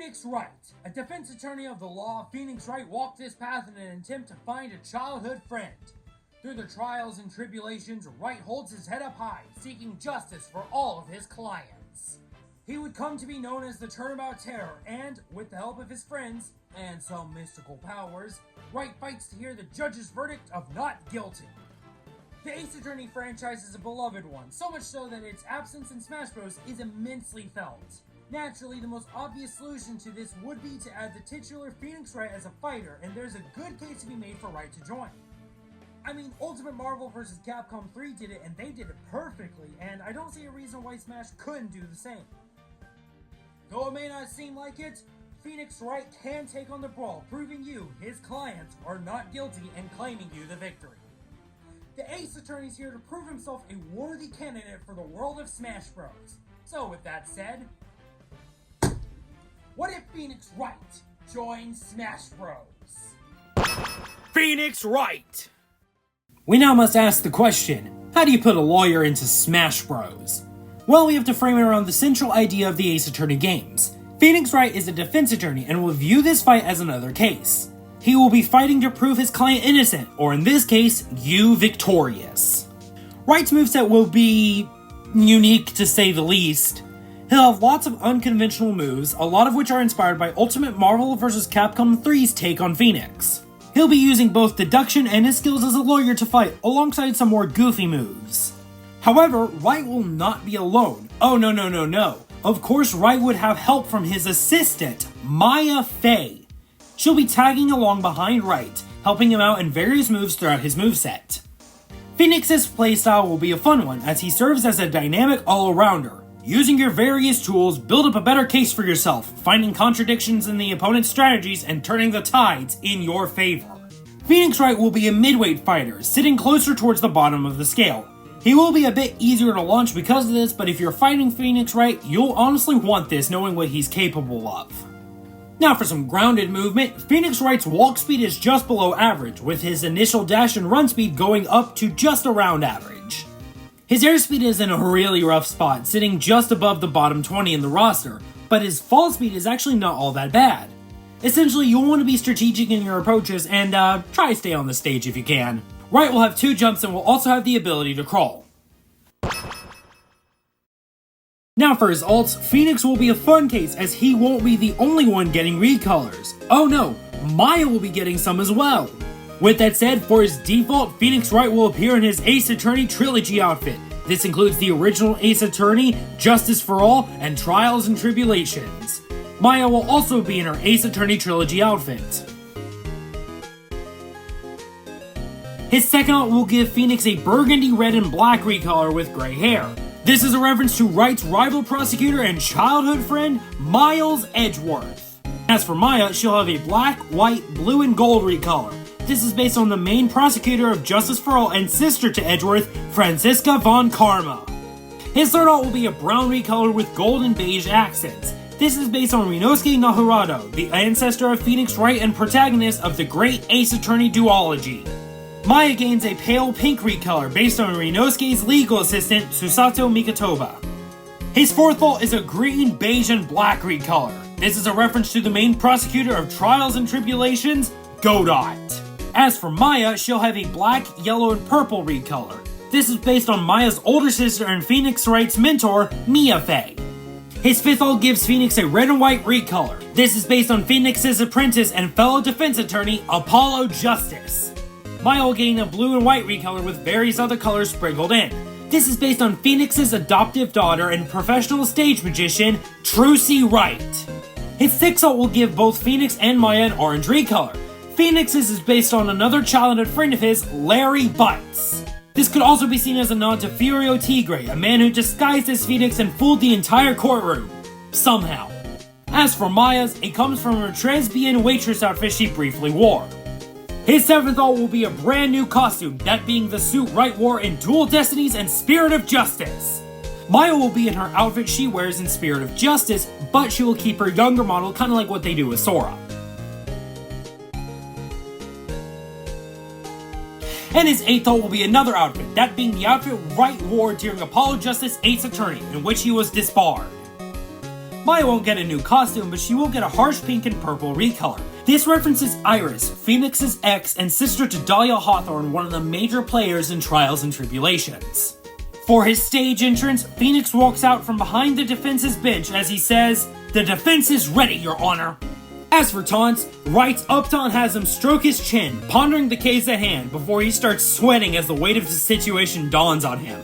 Phoenix Wright. A defense attorney of the law, Phoenix Wright walked this path in an attempt to find a childhood friend. Through the trials and tribulations, Wright holds his head up high, seeking justice for all of his clients. He would come to be known as the Turnabout Terror, and, with the help of his friends, and some mystical powers, Wright fights to hear the judge's verdict of not guilty. The Ace Attorney franchise is a beloved one, so much so that its absence in Smash Bros. Is immensely felt. Naturally, the most obvious solution to this would be to add the titular Phoenix Wright as a fighter, and there's a good case to be made for Wright to join. I mean, Ultimate Marvel vs. Capcom 3 did it, and they did it perfectly, and I don't see a reason why Smash couldn't do the same. Though it may not seem like it, Phoenix Wright can take on the brawl, proving you, his clients, are not guilty and claiming you the victory. The Ace Attorney is here to prove himself a worthy candidate for the world of Smash Bros. So with that said, what if Phoenix Wright joins Smash Bros? Phoenix Wright! We now must ask the question, how do you put a lawyer into Smash Bros? Well, we have to frame it around the central idea of the Ace Attorney games. Phoenix Wright is a defense attorney and will view this fight as another case. He will be fighting to prove his client innocent, or in this case, you victorious. Wright's moveset will be unique to say the least. He'll have lots of unconventional moves, a lot of which are inspired by Ultimate Marvel vs. Capcom 3's take on Phoenix. He'll be using both deduction and his skills as a lawyer to fight, alongside some more goofy moves. However, Wright will not be alone. Oh no. Of course, Wright would have help from his assistant, Maya Fey. She'll be tagging along behind Wright, helping him out in various moves throughout his moveset. Phoenix's playstyle will be a fun one, as he serves as a dynamic all-arounder. Using your various tools, build up a better case for yourself, finding contradictions in the opponent's strategies and turning the tides in your favor. Phoenix Wright will be a midweight fighter, sitting closer towards the bottom of the scale. He will be a bit easier to launch because of this, but if you're fighting Phoenix Wright, you'll honestly want this knowing what he's capable of. Now for some grounded movement, Phoenix Wright's walk speed is just below average, with his initial dash and run speed going up to just around average. His airspeed is in a really rough spot, sitting just above the bottom 20 in the roster, but his fall speed is actually not all that bad. Essentially, you'll want to be strategic in your approaches and try to stay on the stage if you can. Wright will have 2 jumps and will also have the ability to crawl. Now for his ults, Phoenix will be a fun case as he won't be the only one getting recolors. Oh no, Maya will be getting some as well. With that said, for his default, Phoenix Wright will appear in his Ace Attorney Trilogy outfit. This includes the original Ace Attorney, Justice for All, and Trials and Tribulations. Maya will also be in her Ace Attorney Trilogy outfit. His second ult will give Phoenix a burgundy red and black recolor with gray hair. This is a reference to Wright's rival prosecutor and childhood friend, Miles Edgeworth. As for Maya, she'll have a black, white, blue, and gold recolor. This is based on the main prosecutor of Justice for All and sister to Edgeworth, Franziska von Karma. His third ult will be a brown recolor with gold and beige accents. This is based on Ryunosuke Naruto, the ancestor of Phoenix Wright and protagonist of the Great Ace Attorney duology. Maya gains a pale pink recolor based on Ryunosuke's legal assistant, Susato Mikotoba. His fourth ult is a green, beige, and black recolor. This is a reference to the main prosecutor of Trials and Tribulations, Godot. As for Maya, she'll have a black, yellow, and purple recolor. This is based on Maya's older sister and Phoenix Wright's mentor, Mia Fey. His fifth ult gives Phoenix a red and white recolor. This is based on Phoenix's apprentice and fellow defense attorney, Apollo Justice. Maya will gain a blue and white recolor with various other colors sprinkled in. This is based on Phoenix's adoptive daughter and professional stage magician, Trucy Wright. His sixth ult will give both Phoenix and Maya an orange recolor. Phoenix's is based on another childhood friend of his, Larry Butts. This could also be seen as a nod to Furio Tigre, a man who disguised as Phoenix and fooled the entire courtroom. Somehow. As for Maya's, it comes from her Tresbian waitress outfit she briefly wore. His seventh ult will be a brand new costume, that being the suit Wright wore in Dual Destinies and Spirit of Justice. Maya will be in her outfit she wears in Spirit of Justice, but she will keep her younger model kinda like what they do with Sora. And his eighth ult will be another outfit, that being the outfit Wright wore during Apollo Justice Ace Attorney, in which he was disbarred. Maya won't get a new costume, but she will get a harsh pink and purple recolor. This references Iris, Phoenix's ex and sister to Dahlia Hawthorne, one of the major players in Trials and Tribulations. For his stage entrance, Phoenix walks out from behind the defense's bench as he says, "The defense is ready, Your Honor." As for taunts, Wright's up taunt has him stroke his chin, pondering the case at hand before he starts sweating as the weight of the situation dawns on him.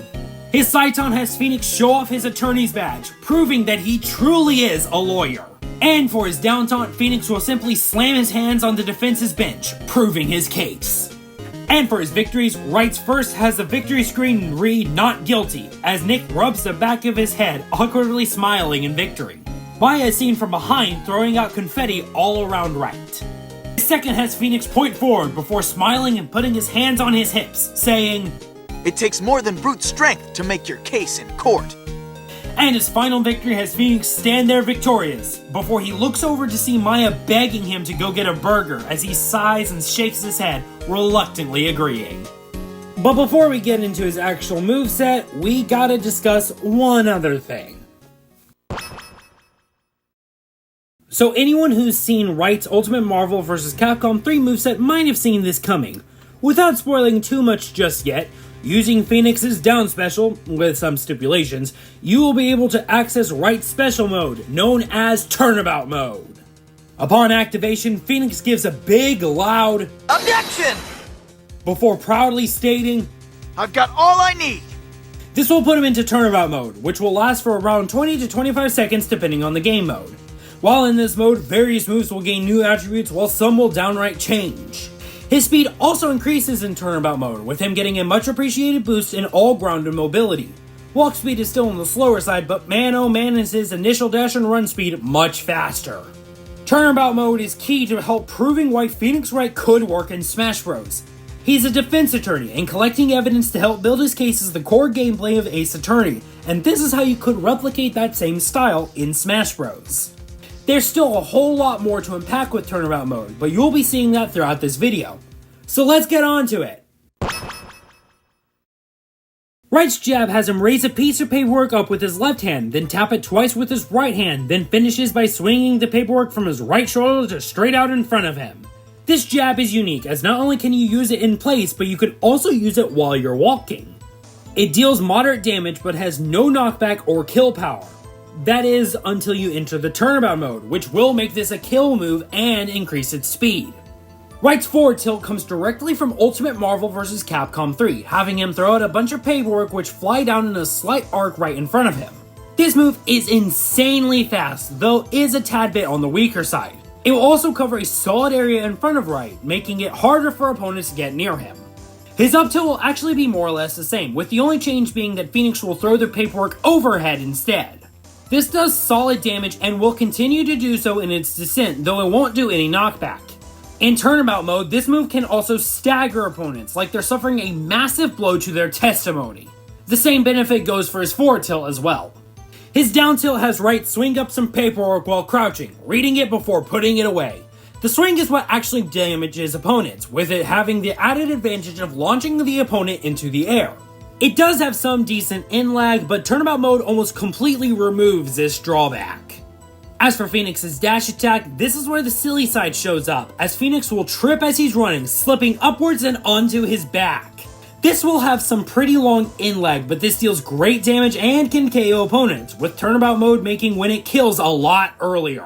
His side taunt has Phoenix show off his attorney's badge, proving that he truly is a lawyer. And for his down taunt, Phoenix will simply slam his hands on the defense's bench, proving his case. And for his victories, Wright's first has the victory screen read "Not Guilty," as Nick rubs the back of his head, awkwardly smiling in victory. Maya is seen from behind throwing out confetti all around Wright. His second has Phoenix point forward before smiling and putting his hands on his hips, saying, "It takes more than brute strength to make your case in court." And his final victory has Phoenix stand there victorious, before he looks over to see Maya begging him to go get a burger as he sighs and shakes his head, reluctantly agreeing. But before we get into his actual moveset, we gotta discuss one other thing. So anyone who's seen Wright's Ultimate Marvel vs. Capcom 3 moveset might have seen this coming. Without spoiling too much just yet, using Phoenix's down special, with some stipulations, you will be able to access Wright's special mode, known as Turnabout Mode. Upon activation, Phoenix gives a big, loud "Objection!" before proudly stating, "I've got all I need!" This will put him into Turnabout Mode, which will last for around 20 to 25 seconds depending on the game mode. While in this mode, various moves will gain new attributes while some will downright change. His speed also increases in Turnabout Mode, with him getting a much appreciated boost in all ground and mobility. Walk speed is still on the slower side, but man oh man is his initial dash and run speed much faster. Turnabout Mode is key to help proving why Phoenix Wright could work in Smash Bros. He's a defense attorney, and collecting evidence to help build his case is the core gameplay of Ace Attorney, and this is how you could replicate that same style in Smash Bros. There's still a whole lot more to unpack with Turnabout Mode, but you'll be seeing that throughout this video. So let's get on to it! Wright's jab has him raise a piece of paperwork up with his left hand, then tap it twice with his right hand, then finishes by swinging the paperwork from his right shoulder to straight out in front of him. This jab is unique, as not only can you use it in place, but you can also use it while you're walking. It deals moderate damage, but has no knockback or kill power. That is, until you enter the Turnabout Mode, which will make this a kill move and increase its speed. Wright's forward tilt comes directly from Ultimate Marvel vs. Capcom 3, having him throw out a bunch of paperwork which fly down in a slight arc right in front of him. This move is insanely fast, though is a tad bit on the weaker side. It will also cover a solid area in front of Wright, making it harder for opponents to get near him. His up tilt will actually be more or less the same, with the only change being that Phoenix will throw their paperwork overhead instead. This does solid damage and will continue to do so in its descent, though it won't do any knockback. In Turnabout Mode, this move can also stagger opponents, like they're suffering a massive blow to their testimony. The same benefit goes for his forward tilt as well. His down tilt has Wright swing up some paperwork while crouching, reading it before putting it away. The swing is what actually damages opponents, with it having the added advantage of launching the opponent into the air. It does have some decent in lag, but Turnabout Mode almost completely removes this drawback. As for Phoenix's dash attack, this is where the silly side shows up, as Phoenix will trip as he's running, slipping upwards and onto his back. This will have some pretty long in lag, but this deals great damage and can KO opponents, with Turnabout Mode making when it kills a lot earlier.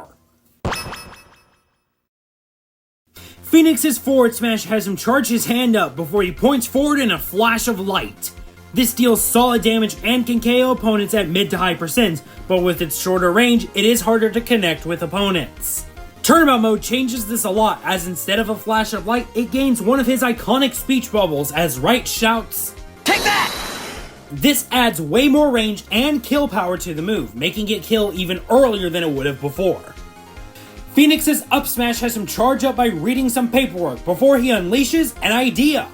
Phoenix's forward smash has him charge his hand up before he points forward in a flash of light. This deals solid damage and can KO opponents at mid to high percents, but with its shorter range, it is harder to connect with opponents. Turnabout Mode changes this a lot, as instead of a flash of light, it gains one of his iconic speech bubbles as Wright shouts, "Take that!" This adds way more range and kill power to the move, making it kill even earlier than it would have before. Phoenix's up smash has him charge up by reading some paperwork before he unleashes an idea.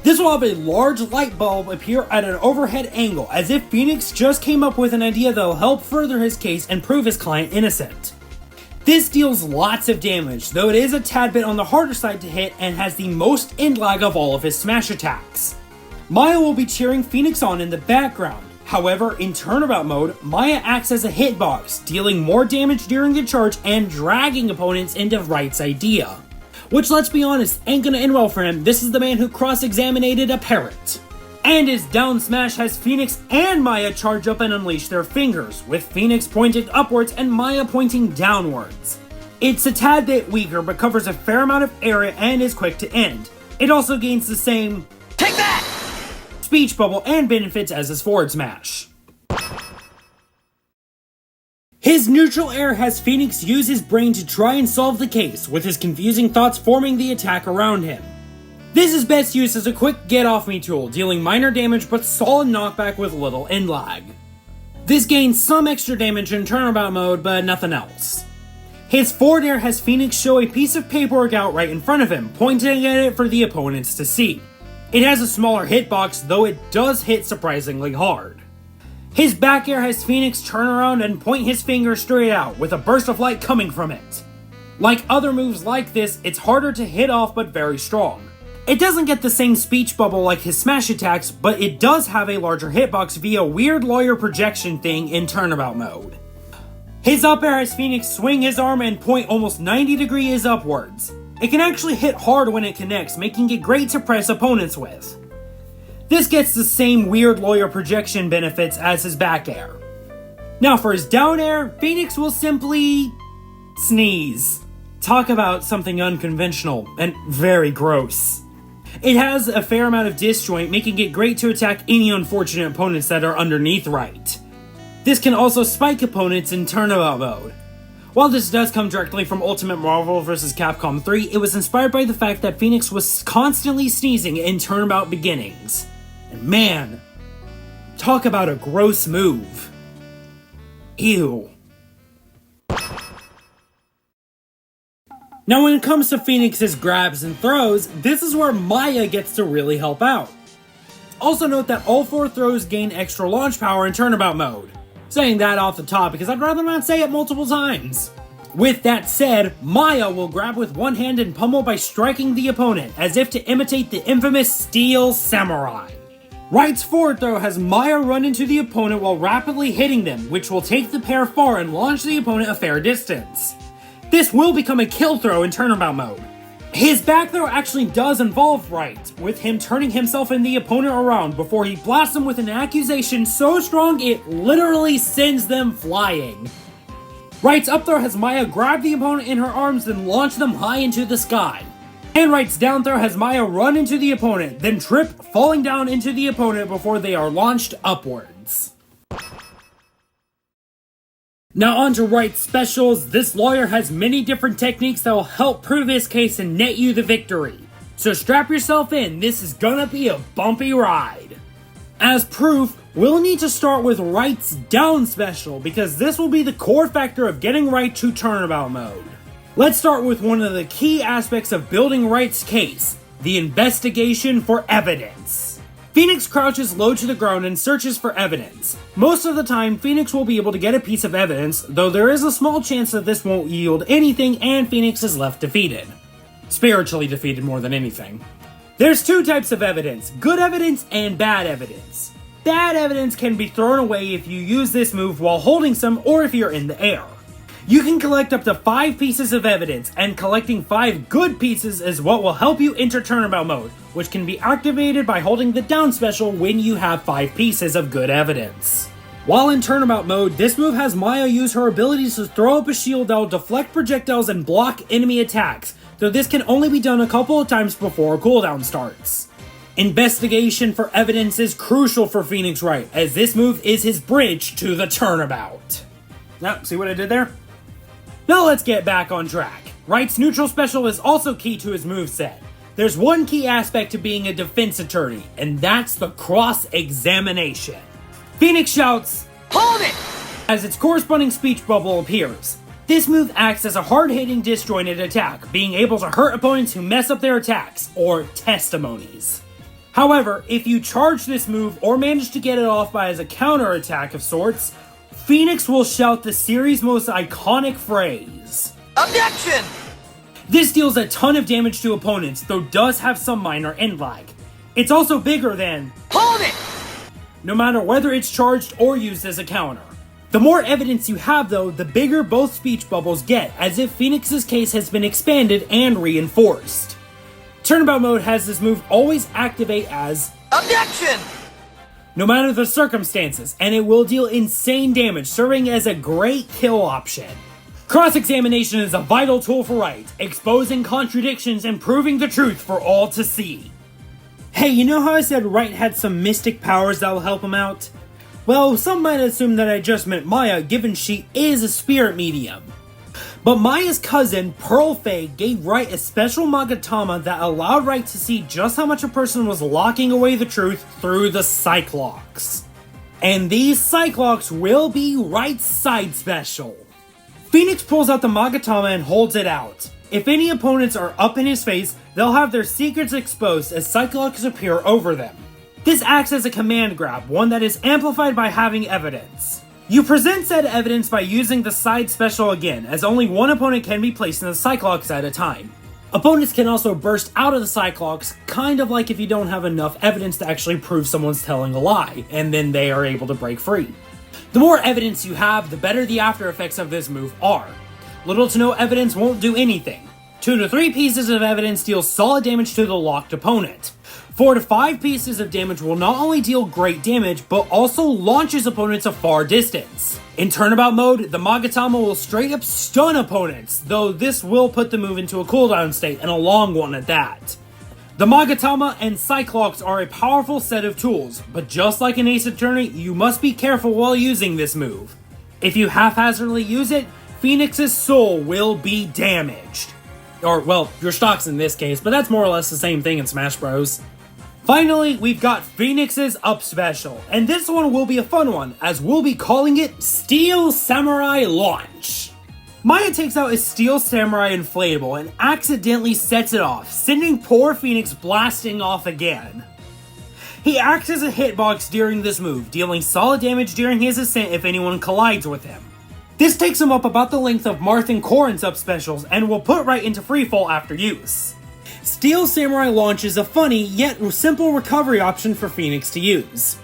This will have a large light bulb appear at an overhead angle, as if Phoenix just came up with an idea that will help further his case and prove his client innocent. This deals lots of damage, though it is a tad bit on the harder side to hit and has the most end lag of all of his smash attacks. Maya will be cheering Phoenix on in the background. However, in turnabout mode, Maya acts as a hitbox, dealing more damage during the charge and dragging opponents into Wright's idea. Which, let's be honest, ain't gonna end well for him. This is the man who cross-examinated a parrot. And his down smash has Phoenix and Maya charge up and unleash their fingers, with Phoenix pointing upwards and Maya pointing downwards. It's a tad bit weaker, but covers a fair amount of area and is quick to end. It also gains the same "Take that!" speech bubble and benefits as his forward smash. His neutral air has Phoenix use his brain to try and solve the case, with his confusing thoughts forming the attack around him. This is best used as a quick get-off-me tool, dealing minor damage but solid knockback with little end lag. This gains some extra damage in turnabout mode, but nothing else. His forward air has Phoenix show a piece of paperwork out right in front of him, pointing at it for the opponents to see. It has a smaller hitbox, though it does hit surprisingly hard. His back air has Phoenix turn around and point his finger straight out, with a burst of light coming from it. Like other moves like this, it's harder to hit off but very strong. It doesn't get the same speech bubble like his smash attacks, but it does have a larger hitbox via weird lawyer projection thing in turnabout mode. His up air has Phoenix swing his arm and point almost 90 degrees upwards. It can actually hit hard when it connects, making it great to press opponents with. This gets the same weird lawyer projection benefits as his back air. Now for his down air, Phoenix will simply sneeze. Talk about something unconventional and very gross. It has a fair amount of disjoint, making it great to attack any unfortunate opponents that are underneath Wright. This can also spike opponents in turnabout mode. While this does come directly from Ultimate Marvel vs. Capcom 3, it was inspired by the fact that Phoenix was constantly sneezing in turnabout beginnings. And man, talk about a gross move. Ew. Now when it comes to Phoenix's grabs and throws, this is where Maya gets to really help out. Also note that all 4 throws gain extra launch power in turnabout mode. Saying that off the top because I'd rather not say it multiple times. With that said, Maya will grab with one hand and pummel by striking the opponent, as if to imitate the infamous Steel Samurai. Wright's forward throw has Maya run into the opponent while rapidly hitting them, which will take the pair far and launch the opponent a fair distance. This will become a kill throw in turnabout mode. His back throw actually does involve Wright, with him turning himself and the opponent around before he blasts them with an accusation so strong it literally sends them flying. Wright's up throw has Maya grab the opponent in her arms then launch them high into the sky. And Wright's down throw has Maya run into the opponent, then trip, falling down into the opponent before they are launched upwards. Now on to Wright's specials. This lawyer has many different techniques that will help prove his case and net you the victory. So strap yourself in, this is gonna be a bumpy ride. As proof, we'll need to start with Wright's down special, because this will be the core factor of getting Wright to turnabout mode. Let's start with one of the key aspects of building Wright's case, the investigation for evidence. Phoenix crouches low to the ground and searches for evidence. Most of the time, Phoenix will be able to get a piece of evidence, though there is a small chance that this won't yield anything and Phoenix is left defeated. Spiritually defeated more than anything. There's 2 types of evidence, good evidence and bad evidence. Bad evidence can be thrown away if you use this move while holding some or if you're in the air. You can collect up to 5 pieces of evidence, and collecting 5 good pieces is what will help you enter turnabout mode, which can be activated by holding the down special when you have 5 pieces of good evidence. While in turnabout mode, this move has Maya use her abilities to throw up a shield that will deflect projectiles and block enemy attacks, though this can only be done a couple of times before a cooldown starts. Investigation for evidence is crucial for Phoenix Wright, as this move is his bridge to the turnabout. Now, see what I did there? Now let's get back on track. Wright's neutral special is also key to his moveset. There's one key aspect to being a defense attorney, and that's the cross-examination. Phoenix shouts, "Hold it!" as its corresponding speech bubble appears. This move acts as a hard-hitting disjointed attack, being able to hurt opponents who mess up their attacks, or testimonies. However, if you charge this move or manage to get it off by as a counter-attack of sorts, Phoenix will shout the series' most iconic phrase, "Objection!" This deals a ton of damage to opponents, though does have some minor end lag. It's also bigger than, "Hold it!" no matter whether it's charged or used as a counter. The more evidence you have though, the bigger both speech bubbles get, as if Phoenix's case has been expanded and reinforced. Turnabout mode has this move always activate as Objection! no matter the circumstances, and it will deal insane damage, serving as a great kill option. Cross-examination is a vital tool for Wright, exposing contradictions and proving the truth for all to see. Hey, you know how I said Wright had some mystic powers that will help him out? Well, some might assume that I just meant Maya, given she is a spirit medium. But Maya's cousin, Pearl Faye, gave Wright a special Magatama that allowed Wright to see just how much a person was locking away the truth through the Cyclocks. And these Cyclocks will be Wright's side special. Phoenix pulls out the Magatama and holds it out. If any opponents are up in his face, they'll have their secrets exposed as Cyclocks appear over them. This acts as a command grab, one that is amplified by having evidence. You present said evidence by using the side special again, as only one opponent can be placed in the Cyclocks at a time. Opponents can also burst out of the Cyclocks, kind of like if you don't have enough evidence to actually prove someone's telling a lie, and then they are able to break free. The more evidence you have, the better the after effects of this move are. Little to no evidence won't do anything. 2 to 3 pieces of evidence deal solid damage to the locked opponent. 4 to 5 pieces of damage will not only deal great damage, but also launches opponents a far distance. In turnabout mode, the Magatama will straight up stun opponents, though this will put the move into a cooldown state, and a long one at that. The Magatama and Cyclocks are a powerful set of tools, but just like an Ace Attorney, you must be careful while using this move. If you haphazardly use it, Phoenix's soul will be damaged. Or, well, your stocks in this case, but that's more or less the same thing in Smash Bros. Finally, we've got Phoenix's up special, and this one will be a fun one, as we'll be calling it Steel Samurai Launch. Maya takes out his Steel Samurai inflatable and accidentally sets it off, sending poor Phoenix blasting off again. He acts as a hitbox during this move, dealing solid damage during his ascent if anyone collides with him. This takes him up about the length of Marth and Corrin's up specials and will put Wright into freefall after use. Steel Samurai Launch is a funny yet simple recovery option for Phoenix to use.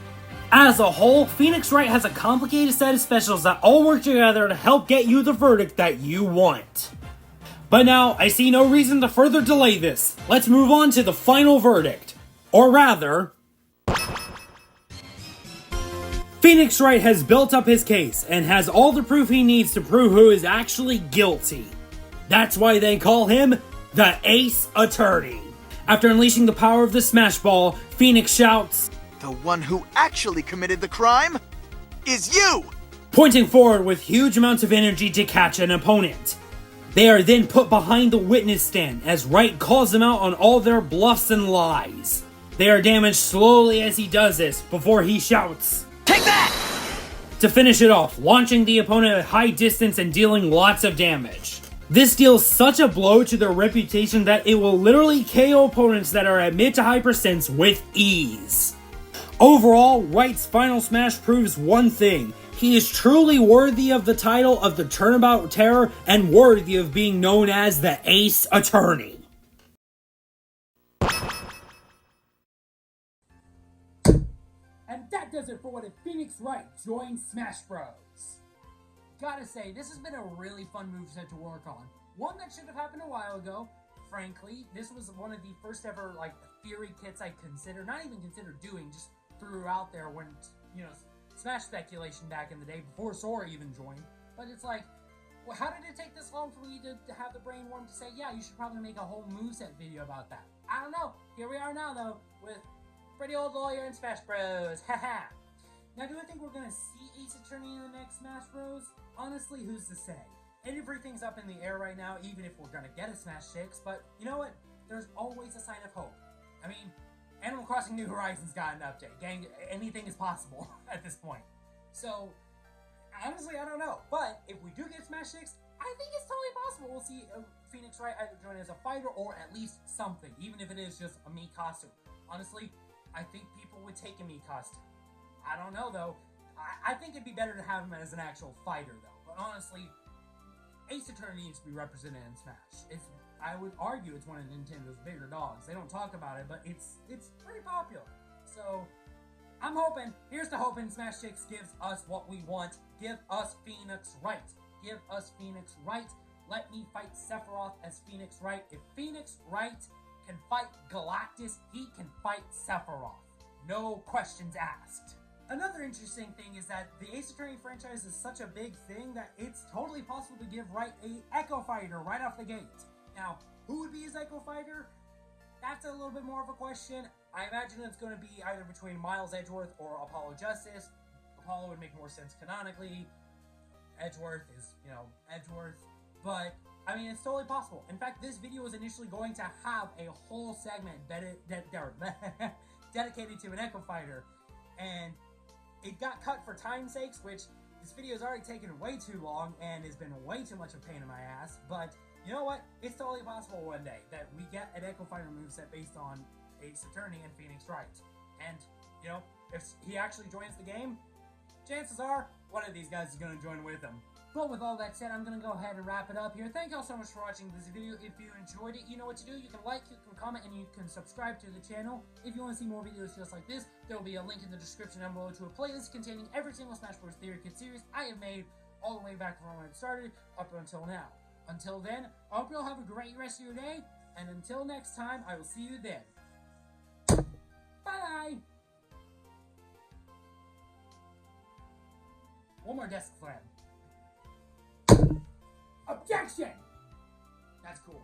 As a whole, Phoenix Wright has a complicated set of specials that all work together to help get you the verdict that you want. But now, I see no reason to further delay this. Let's move on to the final verdict. Or rather, Phoenix Wright has built up his case and has all the proof he needs to prove who is actually guilty. That's why they call him the Ace Attorney. After unleashing the power of the Smash Ball, Phoenix shouts, The one who actually committed the crime is you! Pointing forward with huge amounts of energy to catch an opponent. They are then put behind the witness stand as Wright calls them out on all their bluffs and lies. They are damaged slowly as he does this before he shouts, Take that! To finish it off, launching the opponent at high distance and dealing lots of damage. This deals such a blow to their reputation that it will literally KO opponents that are at mid to high percents with ease. Overall, Wright's final smash proves one thing. He is truly worthy of the title of the Turnabout Terror and worthy of being known as the Ace Attorney. And that does it for what if Phoenix Wright joins Smash Bros. Gotta say, this has been a really fun moveset to work on. One that should have happened a while ago. Frankly, this was one of the first ever, theory kits I considered, not even considered doing, just threw out there when, Smash speculation back in the day, before Sora even joined. But it's like, well, how did it take this long for me to have the brain warm to say, yeah, you should probably make a whole moveset video about that? I don't know. Here we are now, though, with Pretty Old Lawyer and Smash Bros. Haha. Now, do I think we're going to see Ace Attorney in the next Smash Bros? Honestly, who's to say? Everything's up in the air right now, even if we're going to get a Smash 6, but you know what? There's always a sign of hope. I mean, Animal Crossing New Horizons got an update. Gang, anything is possible at this point. So, honestly, I don't know. But if we do get Smash 6, I think it's totally possible we'll see Phoenix Wright either join as a fighter or at least something, even if it is just a Mii costume. Honestly, I think people would take a Mii costume. I don't know, though. I think it'd be better to have him as an actual fighter, though. But honestly, Ace Attorney needs to be represented in Smash. I would argue it's one of Nintendo's bigger dogs. They don't talk about it, but it's pretty popular. So, I'm I'm hoping, here's to hoping Smash Chicks gives us what we want. Give us Phoenix Wright. Give us Phoenix Wright. Let me fight Sephiroth as Phoenix Wright. If Phoenix Wright can fight Galactus, he can fight Sephiroth. No questions asked. Another interesting thing is that the Ace Attorney franchise is such a big thing that it's totally possible to give Wright a Echo Fighter right off the gate. Now, who would be his Echo Fighter? That's a little bit more of a question. I imagine it's going to be either between Miles Edgeworth or Apollo Justice. Apollo would make more sense canonically. Edgeworth is, Edgeworth. But, I mean, it's totally possible. In fact, this video was initially going to have a whole segment dedicated to an Echo Fighter. And it got cut for time's sakes, which this video has already taken way too long and has been way too much of a pain in my ass. But, you know what? It's totally possible one day that we get an Echo Fighter moveset based on Ace Attorney and Phoenix Wright. And, if he actually joins the game, chances are one of these guys is going to join with him. But with all that said, I'm going to go ahead and wrap it up here. Thank y'all so much for watching this video. If you enjoyed it, you know what to do. You can like, you can comment, and you can subscribe to the channel. If you want to see more videos just like this, there will be a link in the description down below to a playlist containing every single Smash Bros. Theory Kid series I have made all the way back from when it started up until now. Until then, I hope y'all have a great rest of your day, and until next time, I will see you then. Bye! One more desk slam. Objection! That's cool.